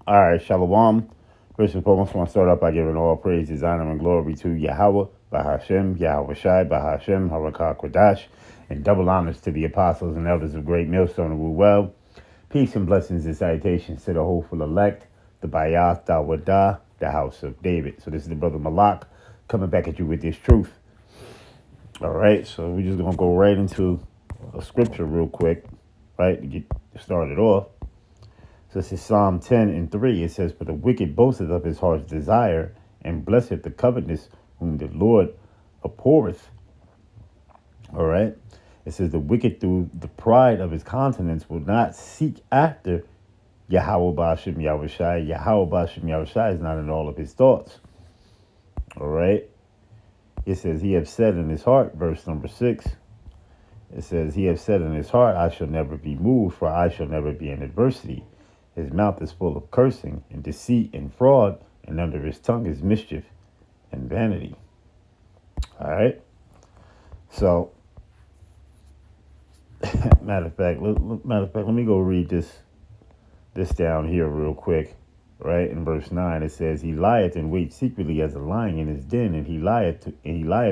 All right, Shalom. First and foremost, I want to start off by giving all praise, honor, and glory to Yahweh, Bahashem, Yahweh Shai, Bahashem, Harakah Kodash, and double honors to the apostles and elders of Great Millstone and Well. Peace and blessings and salutations to the hopeful elect, the Bayath Dawadah, the house of David. So this is the brother Malak coming back at you with this truth. All right, so we're just going to go right into a scripture real quick, right, to get started off. So this is Psalm 10:3. It says, "For the wicked boasteth of his heart's desire, and blesseth the covetousness whom the Lord abhorreth." All right. It says, "The wicked through the pride of his countenance will not seek after Yahweh Ba'ashem Yahweh Shai." Yahweh Ba'ashem Yahweh Shai is not in all of his thoughts. All right. It says, "He have said in his heart," verse number 6. It says, "He have said in his heart, I shall never be moved, for I shall never be in adversity. His mouth is full of cursing and deceit and fraud, and under his tongue is mischief and vanity." All right. So, matter of fact, let me go read this down here real quick. Right in verse 9, it says, "He lieth and wait secretly as a lion in his den, and he lieth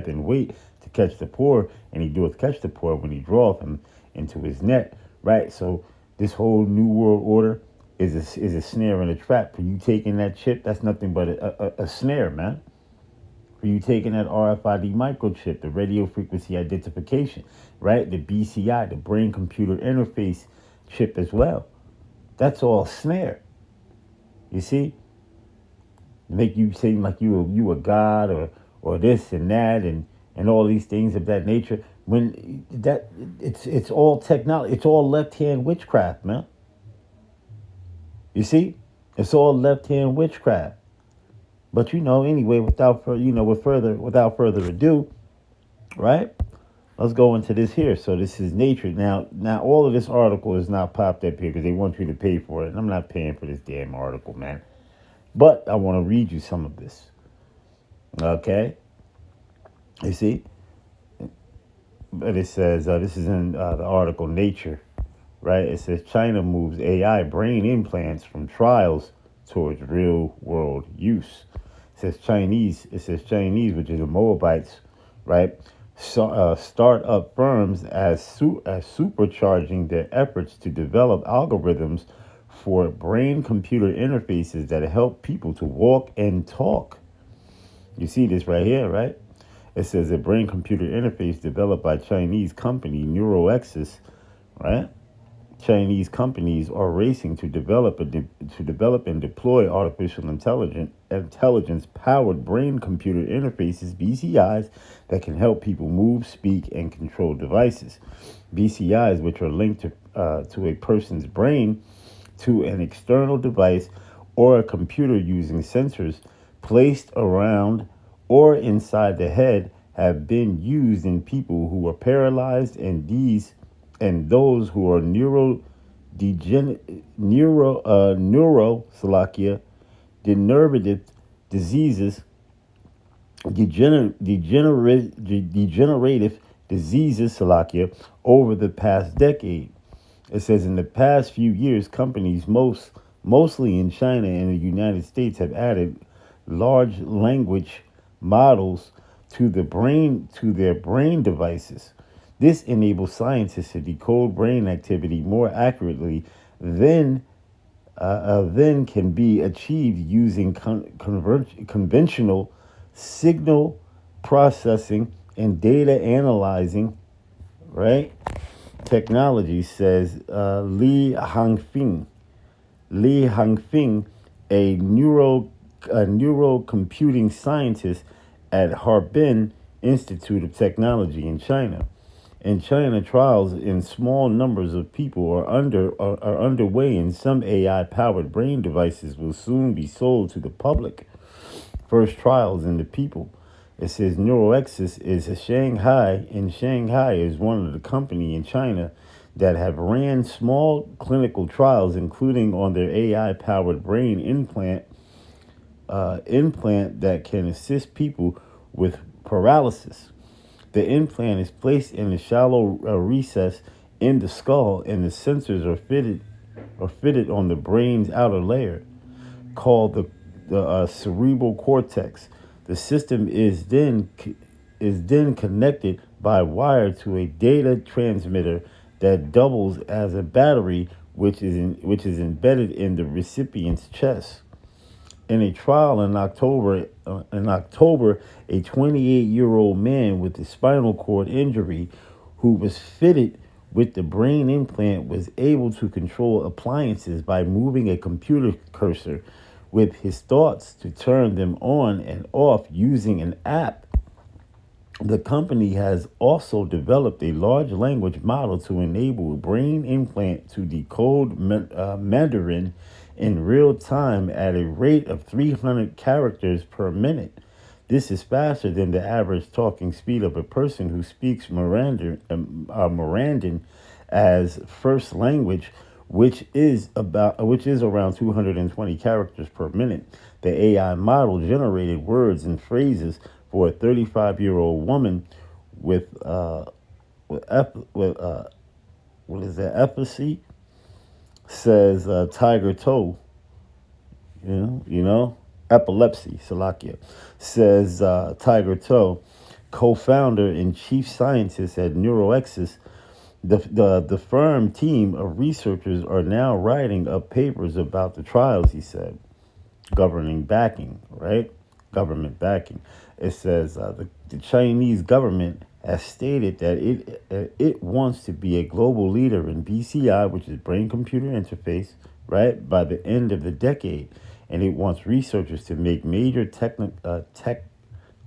and wait to catch the poor, and he doeth catch the poor when he draweth him into his net." Right. So this whole new world order is a snare and a trap. For you taking that chip, that's nothing but a snare, man. For you taking that RFID microchip, the radio frequency identification, right? The BCI, the brain computer interface chip as well. That's all snare. You see? Make you seem like you a god or this and that and all these things of that nature. When that it's all technology, it's all left-hand witchcraft, man. You see, it's all left-hand witchcraft. But anyway, without further ado, right? Let's go into this here. So this is Nature. Now, all of this article is not popped up here because they want you to pay for it, and I'm not paying for this damn article, man. But I want to read you some of this. Okay, you see, but it says this is in the article Nature. Right, it says China moves AI brain implants from trials towards real world use. It says Chinese, which is the Moabites, right? So, start-up firms as supercharging their efforts to develop algorithms for brain-computer interfaces that help people to walk and talk. You see this right here, right? It says a brain-computer interface developed by Chinese company NeuroX's, right? Chinese companies are racing to develop and deploy artificial intelligence-powered brain-computer interfaces (BCIs) that can help people move, speak, and control devices. BCIs, which are linked to a person's brain to an external device or a computer using sensors placed around or inside the head, have been used in people who are paralyzed and those who are degenerative diseases, over the past decade. It says in the past few years, companies mostly in China and the United States have added large language models to their brain devices. This enables scientists to decode brain activity more accurately than can be achieved using conventional signal processing and data analyzing, right? Technology, says Li Hangfeng, a neurocomputing scientist at Harbin Institute of Technology in China. In China, trials in small numbers of people are underway, and some AI-powered brain devices will soon be sold to the public. First trials in the people. It says NeuroXis is Shanghai is one of the company in China that have ran small clinical trials, including on their AI-powered brain implant that can assist people with paralysis. The implant is placed in a shallow recess in the skull, and the sensors are fitted on the brain's outer layer. called the cerebral cortex. The system is then connected by wire to a data transmitter that doubles as a battery, which is embedded in the recipient's chest. In a trial in October, a 28-year-old man with a spinal cord injury, who was fitted with the brain implant, was able to control appliances by moving a computer cursor with his thoughts to turn them on and off using an app. The company has also developed a large language model to enable a brain implant to decode Mandarin in real time at a rate of 300 characters per minute. This is faster than the average talking speed of a person who speaks Mandarin as first language, which is around 220 characters per minute. The AI model generated words and phrases for a 35-year-old woman with what is that, epilepsy, says Tiger Toe. Epilepsy, Salakia, says Tiger Toe, co-founder and chief scientist at NeuroXis. The firm team of researchers are now writing up papers about the trials, he said. Governing backing, right? Government backing. It says the Chinese government has stated that it wants to be a global leader in BCI, which is brain computer interface, right, by the end of the decade. And it wants researchers to make major technical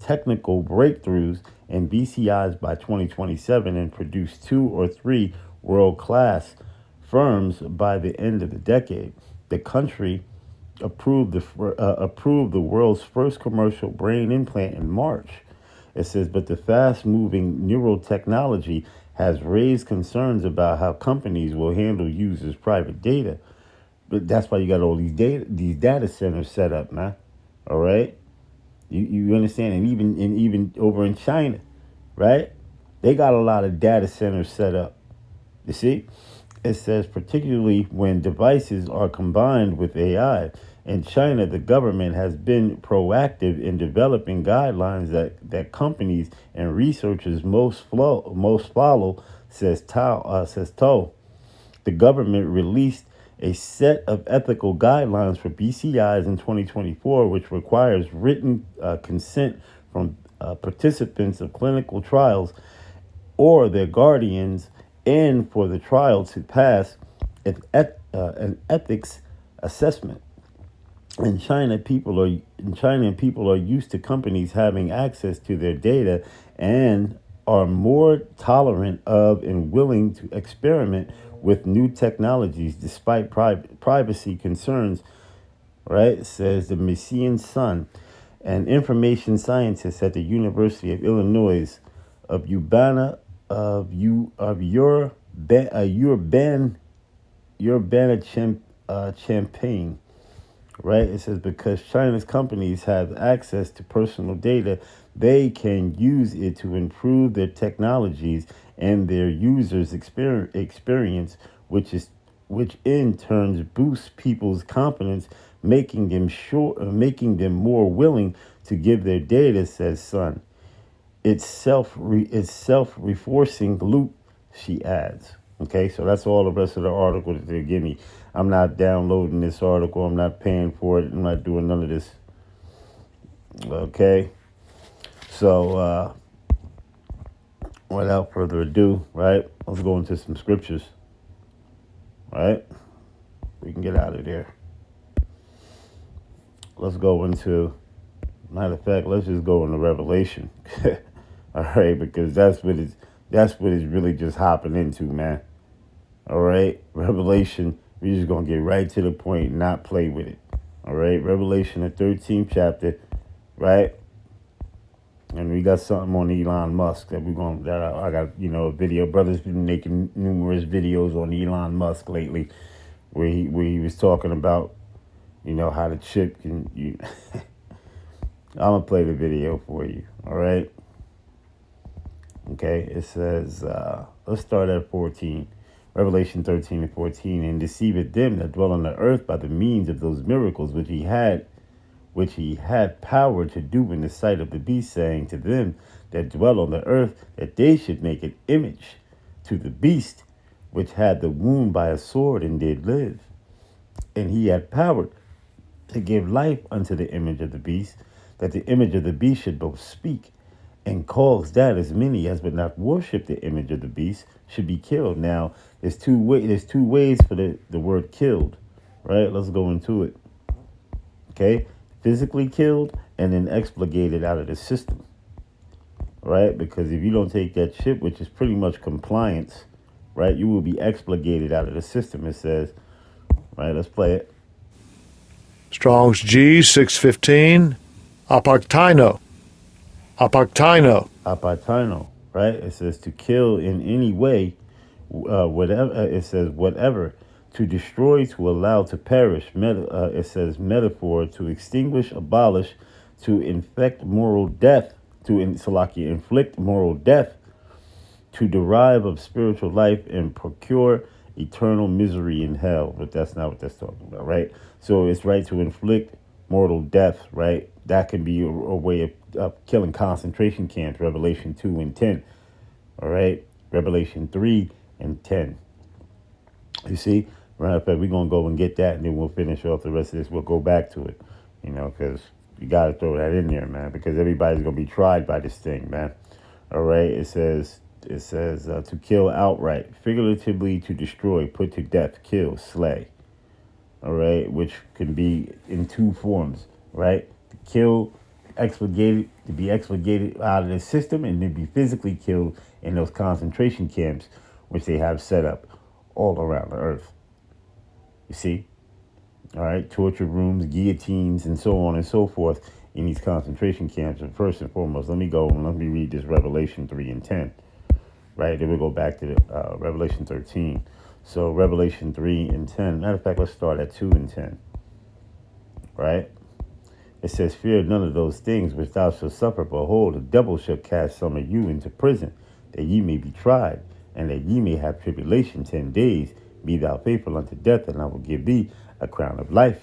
breakthroughs in BCIs by 2027 and produce 2 or 3 world-class firms by the end of the decade. The country approved the world's first commercial brain implant in March. It says, but the fast-moving neural technology has raised concerns about how companies will handle users' private data. But that's why you got all these data centers set up, man. All right, you understand? And even over in China, right? They got a lot of data centers set up. You see, it says particularly when devices are combined with AI. In China, the government has been proactive in developing guidelines that companies and researchers most follow, says To. The government released a set of ethical guidelines for BCIs in 2024, which requires written consent from participants of clinical trials or their guardians, and for the trial to pass an ethics assessment. In China, people are used to companies having access to their data and are more tolerant of and willing to experiment with new technologies despite privacy concerns, right? Says the Messian Son, an information scientist at the University of Illinois of Urbana Champaign. Right? It says because China's companies have access to personal data, they can use it to improve their technologies and their users' experience, which in turn boosts people's confidence, making them more willing to give their data, says Sun. It's self-reinforcing loop, she adds. Okay, so that's all the rest of the article that they give me. I'm not downloading this article. I'm not paying for it. I'm not doing none of this. Okay, so without further ado, right, let's go into some scriptures. Right, we can get out of there. Let's go into, matter of fact, let's just go into Revelation. All right, because that's what it's really just hopping into, man. All right, Revelation, we're just going to get right to the point and not play with it. All right, Revelation, the 13th chapter, right? And we got something on Elon Musk that I got, a video. Brother's been making numerous videos on Elon Musk lately where he was talking about, how the chip can, I'm going to play the video for you, all right? Okay, it says, let's start at 14. Revelation 13 and 14, and deceiveth them that dwell on the earth by the means of those miracles which he had power to do in the sight of the beast, saying to them that dwell on the earth that they should make an image to the beast, which had the wound by a sword and did live. And he had power to give life unto the image of the beast, that the image of the beast should both speak and cause that as many as would not worship the image of the beast should be killed. Now, there's two ways for the word killed, right? Let's go into it. Okay, physically killed and then expurgated out of the system, right? Because if you don't take that chip, which is pretty much compliance, right, you will be expurgated out of the system. It says, right? Let's play it. Strong's G 615. Apartino. Apatino, right? It says to kill in any way, whatever. It says whatever, to destroy, to allow to perish. It says metaphor, to extinguish, abolish, to inflict moral death, inflict moral death, to derive of spiritual life and procure eternal misery in hell. But that's not what that's talking about, right? So it's right to inflict mortal death, right? That can be a way of killing. Concentration camps, Revelation 2 and 10. All right, Revelation 3 and 10. You see, matter of fact, we're going to go and get that, and then we'll finish off the rest of this. We'll go back to it, because you got to throw that in there, man, because everybody's going to be tried by this thing, man. All right, it says to kill outright, figuratively to destroy, put to death, kill, slay. All right, which can be in two forms, right? To kill, expurgated, to be expurgated out of the system, and then be physically killed in those concentration camps, which they have set up all around the earth. You see? All right, torture rooms, guillotines, and so on and so forth in these concentration camps. And first and foremost, let me read this Revelation 3 and 10. Right, then we'll go back to the Revelation 13. So Revelation 3 and 10. Matter of fact, let's start at 2 and 10. Right? It says, fear none of those things which thou shalt suffer. Behold, the devil shall cast some of you into prison, that ye may be tried, and that ye may have tribulation 10 days. Be thou faithful unto death, and I will give thee a crown of life.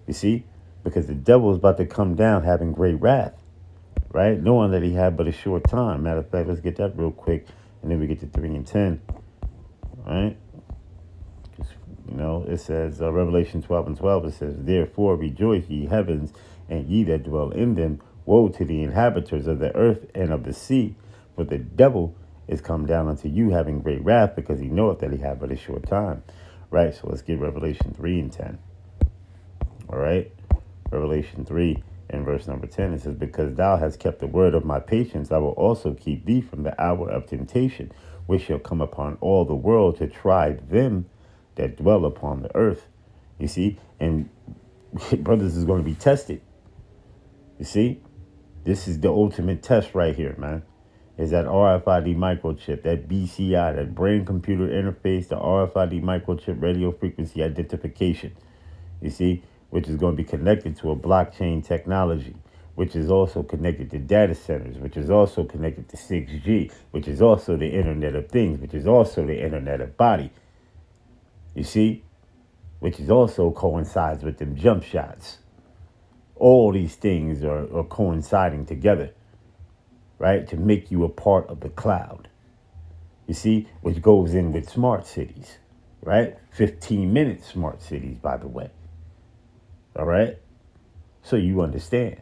You see? Because the devil is about to come down having great wrath. Right? Knowing that he had but a short time. Matter of fact, let's get that real quick, and then we get to 3 and 10. Right? It says, Revelation 12 and 12, it says, therefore rejoice, ye heavens, and ye that dwell in them. Woe to the inhabitants of the earth and of the sea, for the devil is come down unto you having great wrath, because he knoweth that he had but a short time. Right? So let's get Revelation 3 and 10. All right? Revelation 3 and verse number 10, it says, because thou hast kept the word of my patience, I will also keep thee from the hour of temptation, which shall come upon all the world to try them that dwell upon the earth. You see? And brothers is going to be tested. You see? This is the ultimate test right here, man. Is that RFID microchip, that BCI, that brain-computer interface, the RFID microchip radio frequency identification. You see? Which is going to be connected to a blockchain technology, which is also connected to data centers, which is also connected to 6G, which is also the Internet of Things, which is also the Internet of Body. You see? Which is also coincides with them jump shots. All these things are coinciding together, right? To make you a part of the cloud. You see? Which goes in with smart cities, right? 15-minute smart cities, by the way. All right? So you understand,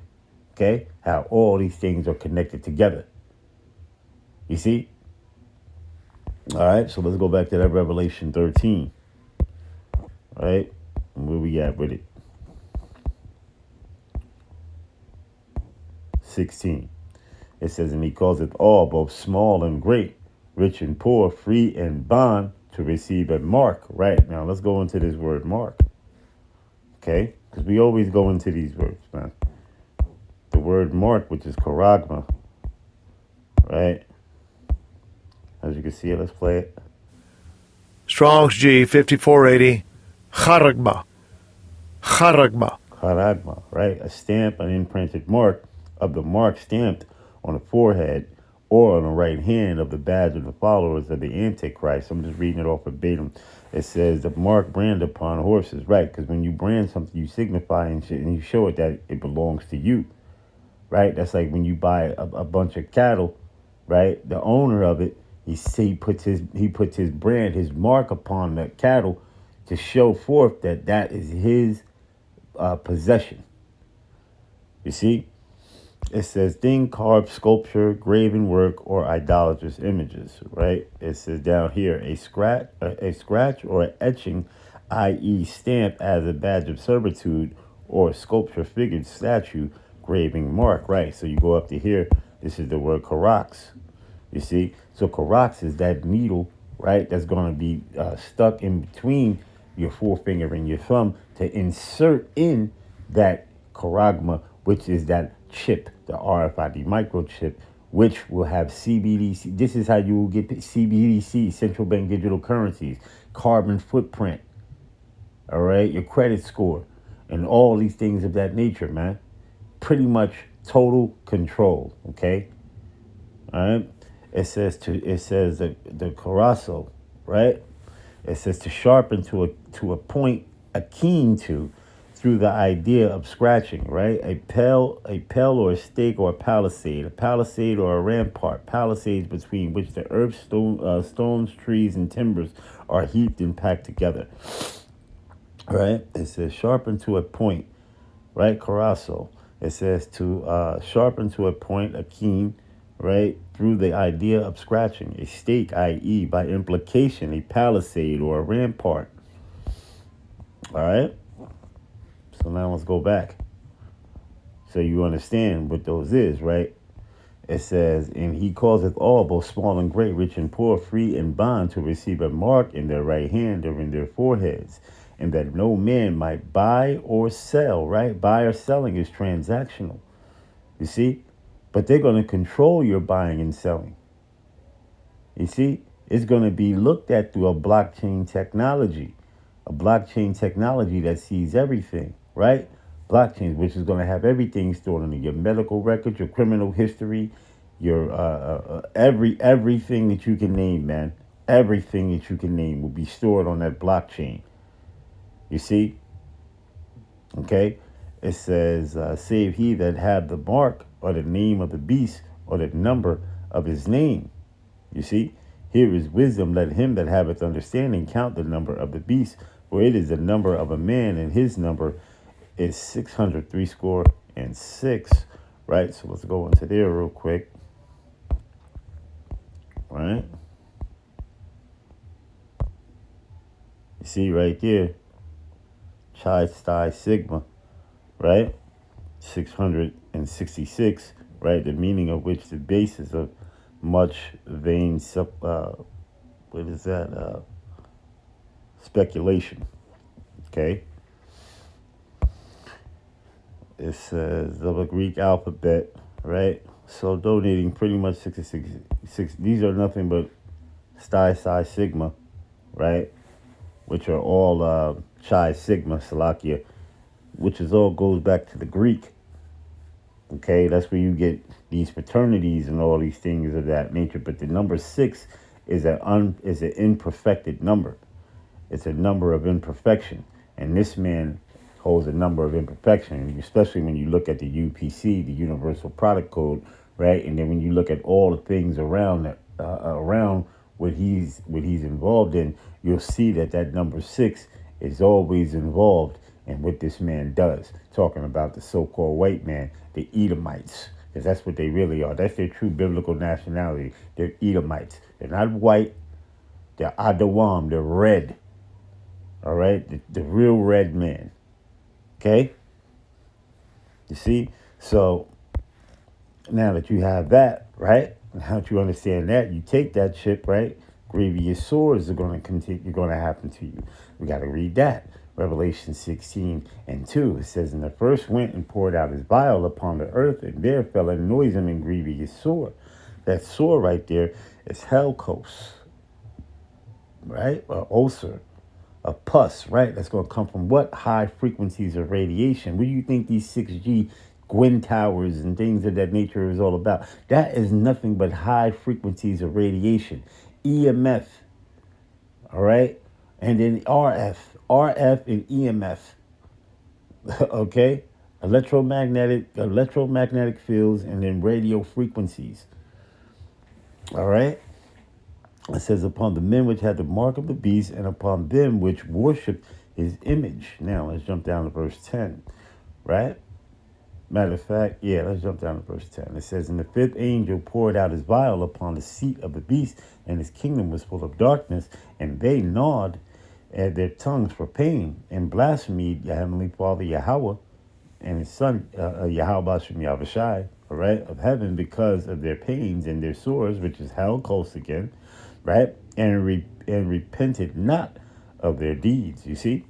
okay, how all these things are connected together. You see? All right, so let's go back to that Revelation 13. All right? And where we at with it? 16. It says, and he causeth all, both small and great, rich and poor, free and bond, to receive a mark. Right, now let's go into this word mark. Okay? Because we always go into these words, man. The word mark, which is charagma, right? As you can see, let's play it. Strong's G 5480. Charagma. Charagma, right? A stamp, an imprinted mark of the mark stamped on the forehead or on the right hand of the badge of the followers of the Antichrist. I'm just reading it off verbatim. It says the mark brand upon horses, right? Because when you brand something, you signify and shit, and you show it that it belongs to you, right? That's like when you buy a bunch of cattle, right? The owner of it, he puts his brand, his mark upon the cattle to show forth that that is his possession. You see, it says thing, carved, sculpture, graven work, or idolatrous images. Right? It says down here a scratch or etching, i.e., stamped as a badge of servitude, or sculpture figured statue, graving mark. Right? So you go up to here. This is the word karax. You see, so karax is that needle, right? That's going to be stuck in between your forefinger and your thumb to insert in that charagma, which is that chip, the RFID microchip, which will have CBDC. This is how you will get CBDC, central bank digital currencies, carbon footprint, all right, your credit score, and all these things of that nature, man. Pretty much total control, okay? All right. It says the corazo, right? It says to sharpen to a point akin to through the idea of scratching, right? A pell or a stake or a palisade or a rampart, palisades between which the earth, stones, trees, and timbers are heaped and packed together. All right. It says sharpen to a point, right? Corazo. It says to sharpen to a point, a keen, right? Through the idea of scratching. A stake, i.e., by implication, a palisade or a rampart. All right? So now let's go back. So you understand what those is, right? It says, and he causeth all, both small and great, rich and poor, free and bond, to receive a mark in their right hand or in their foreheads, and that no man might buy or sell, right? Buy or selling is transactional, you see? But they're going to control your buying and selling. You see? It's going to be looked at through a blockchain technology that sees everything, right? Blockchain, which is going to have everything stored in it, your medical records, your criminal history, your everything that you can name, man. Everything that you can name will be stored on that blockchain. You see? Okay? It says, save he that had the mark or the name of the beast or the number of his name. You see? Here is wisdom. Let him that haveth understanding count the number of the beast, for it is the number of a man, and his number is 636. Right? So let's go into there real quick. Right? You see right there, Chi Sigma, right? 666, right? The meaning of which the basis of much vain speculation. Okay. It says the Greek alphabet, right? So donating pretty much 66. These are nothing but Psi Sigma, right? Which are all Chi Sigma, Salakia, which is all goes back to the Greek. Okay, that's where you get these fraternities and all these things of that nature. But the number 6 is an imperfected number. It's a number of imperfection, and this man holds a number of imperfection, especially when you look at the UPC, the Universal Product Code, right? And then when you look at all the things around that, around what he's involved in, you'll see that number 6 is always involved in what this man does. Talking about the so-called white man, the Edomites, because that's what they really are. That's their true biblical nationality. They're Edomites. They're not white. They're Adawam. They're red. All right, the real red man. Okay, you see. So now that you have that, right? Now that you understand that, you take that chip, right? Grievous sores are going to continue. Going to happen to you. We got to read that. Revelation 16:2. It says, "And the first went and poured out his vial upon the earth, and there fell a noisome and grievous sore." That sore right there is Helkos, right? Or ulcer. A pus, right? That's going to come from what? High frequencies of radiation. What do you think these 6G Gwyn towers and things of that nature is all about. That is nothing but high frequencies of radiation. EMF, all right? And then RF and EMF, okay? Electromagnetic fields and then radio frequencies, all right? It says, upon the men which had the mark of the beast and upon them which worshiped his image. Now, let's jump down to verse 10, right? Matter of fact, let's jump down to verse 10. It says, and the fifth angel poured out his vial upon the seat of the beast, and his kingdom was full of darkness, and they gnawed at their tongues for pain, and blasphemed your heavenly Father Yahweh, and his son Yahweh Bashem Yahushai, all right, of heaven, because of their pains and their sores, which is hell close again, right? And repented not of their deeds, you see?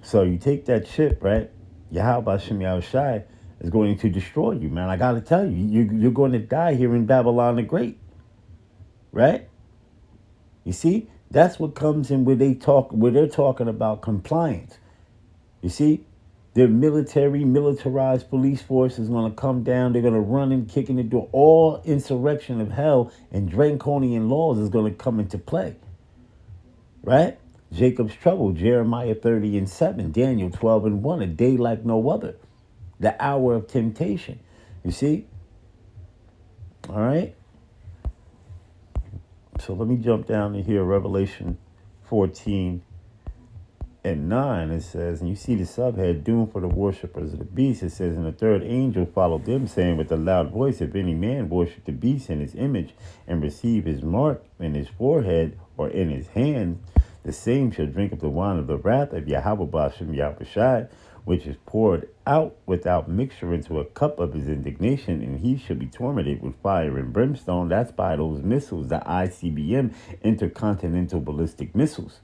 So you take that chip, right? Yahweh Bashem Yahushai is going to destroy you, man. I got to tell you, you're going to die here in Babylon the Great, right? You see? That's what comes in where they're talking about compliance. You see? Their militarized police force is going to come down. They're going to run and kick in the door. All insurrection of hell and draconian laws is going to come into play. Right? Jacob's trouble, Jeremiah 30:7, Daniel 12:1, a day like no other. The hour of temptation. You see? All right? So let me jump down to here, Revelation 14:9. It says, and you see the subhead, doom for the worshipers of the beast. It says, and the third angel followed them, saying with a loud voice, if any man worship the beast in his image and receive his mark in his forehead or in his hand, the same shall drink of the wine of the wrath of Yahweh Bashem Yahushai, which is poured out without mixture into a cup of his indignation, and he shall be tormented with fire and brimstone. That's by those missiles, the ICBM, intercontinental ballistic missiles.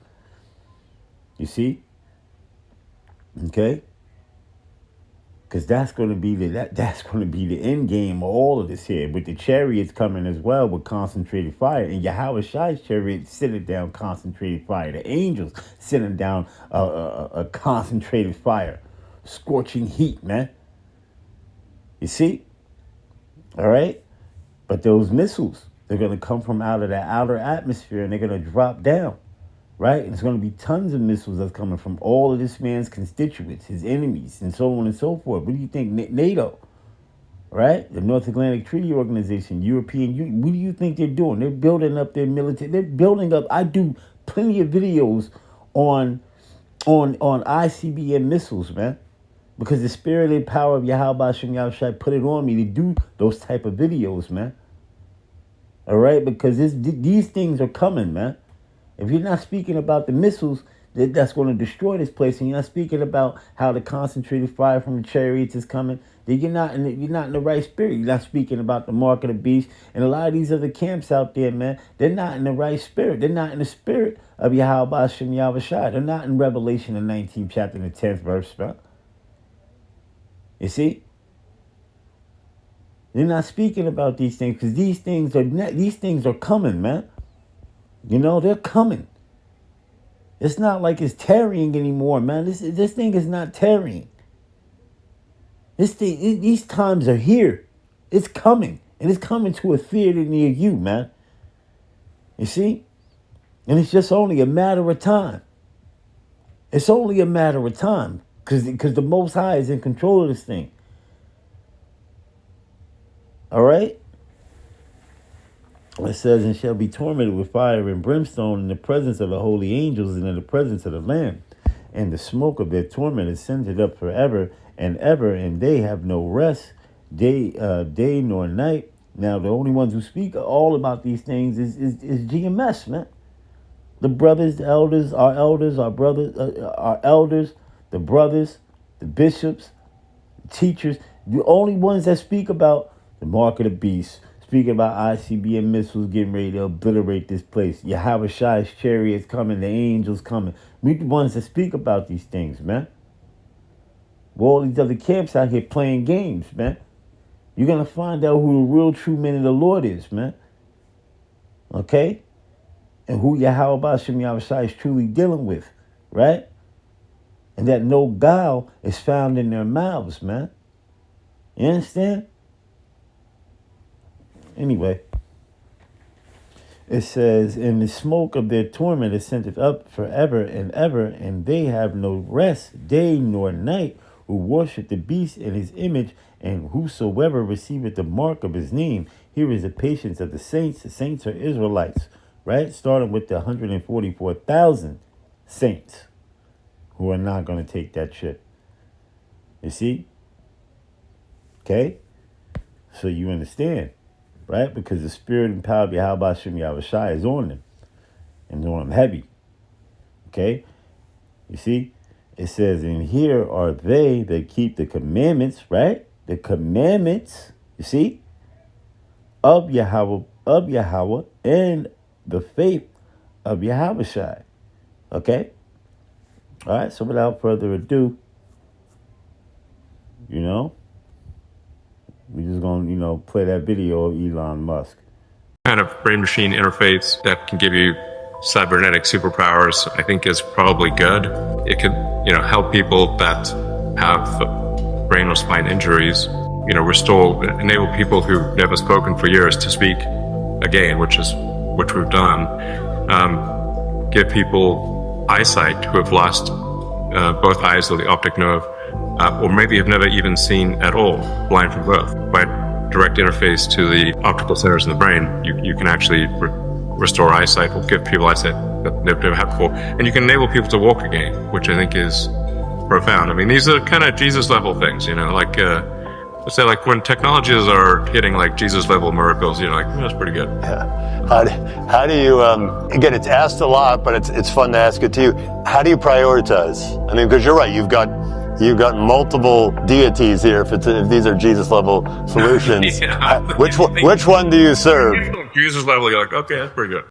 You see? Okay? Because that's going to be that's going to be the end game of all of this here. With the chariots coming as well with concentrated fire. And Yahweh Shai's chariot sitting down concentrated fire. The angels sitting down a concentrated fire. Scorching heat, man. You see? All right? But those missiles, they're going to come from out of that outer atmosphere and they're going to drop down. Right? And it's going to be tons of missiles that's coming from all of this man's constituents, his enemies, and so on and so forth. What do you think? NATO, right? The North Atlantic Treaty Organization, European Union. What do you think they're doing? They're building up their military. They're building up. I do plenty of videos on ICBM missiles, man, because the spirit and power of Yahweh Bashem Yahushai put it on me to do those type of videos, man. All right? Because these things are coming, man. If you're not speaking about the missiles that's going to destroy this place, and you're not speaking about how the concentrated fire from the chariots is coming, then you're not in the right spirit. You're not speaking about the mark of the beast. And a lot of these other camps out there, man, they're not in the right spirit. They're not in the spirit of Yahweh Bashem Yahushai. They're not in Revelation, the 19th chapter, the 10th verse, man. You see? They're not speaking about these things because these things are coming, man. You know, they're coming. It's not like it's tarrying anymore, man. This thing is not tarrying. These times are here. It's coming. And it's coming to a theater near you, man. You see? And it's just only a matter of time. It's only a matter of time. Because the Most High is in control of this thing. All right? It says, and shall be tormented with fire and brimstone in the presence of the holy angels and in the presence of the Lamb. And the smoke of their torment is scented up forever and ever, and they have no rest, day nor night. Now, the only ones who speak all about these things is GMS, man. The brothers, the elders, our brothers, our elders, the brothers, the bishops, the teachers, the only ones that speak about the mark of the beast, speaking about ICBM missiles getting ready to obliterate this place. Yahweh Shai's chariots coming, the angels coming. We the ones that speak about these things, man. Well, all these other camps out here playing games, man. You're going to find out who the real true men of the Lord is, man. Okay? And who Yahweh Bashem Yahushai is truly dealing with, right? And that no guile is found in their mouths, man. You understand? Anyway, it says, and the smoke of their torment ascendeth up forever and ever, and they have no rest day nor night, who worship the beast in his image, and whosoever receiveth the mark of his name. Here is the patience of the saints. The saints are Israelites, right? Starting with the 144,000 saints who are not going to take that shit. You see? Okay? So you understand, right? Because the spirit and power of Yahweh Shem Yahushai is on them. And on them heavy. Okay? You see? It says, and here are they that keep the commandments, right? The commandments, you see? Of Yahweh, and the faith of Yahushai. Okay? All right, so without further ado, we're just going to, play that video of Elon Musk. Kind of brain-machine interface that can give you cybernetic superpowers, I think is probably good. It could, help people that have brain or spine injuries, enable people who've never spoken for years to speak again, which we've done. Give people eyesight who have lost both eyes or the optic nerve, or maybe have never even seen at all, blind from birth. By direct interface to the optical centers in the brain, you can actually restore eyesight, or give people eyesight that they've never had before. And you can enable people to walk again, which I think is profound. I mean, these are kind of Jesus level things, let's say like when technologies are hitting like Jesus level miracles, that's pretty good. Yeah. How do you, again, it's asked a lot, but it's fun to ask it to you. How do you prioritize? I mean, because you're right, you've got multiple deities here if these are Jesus level solutions. Yeah. Which one do you serve? Jesus level, you're like, okay, that's pretty good.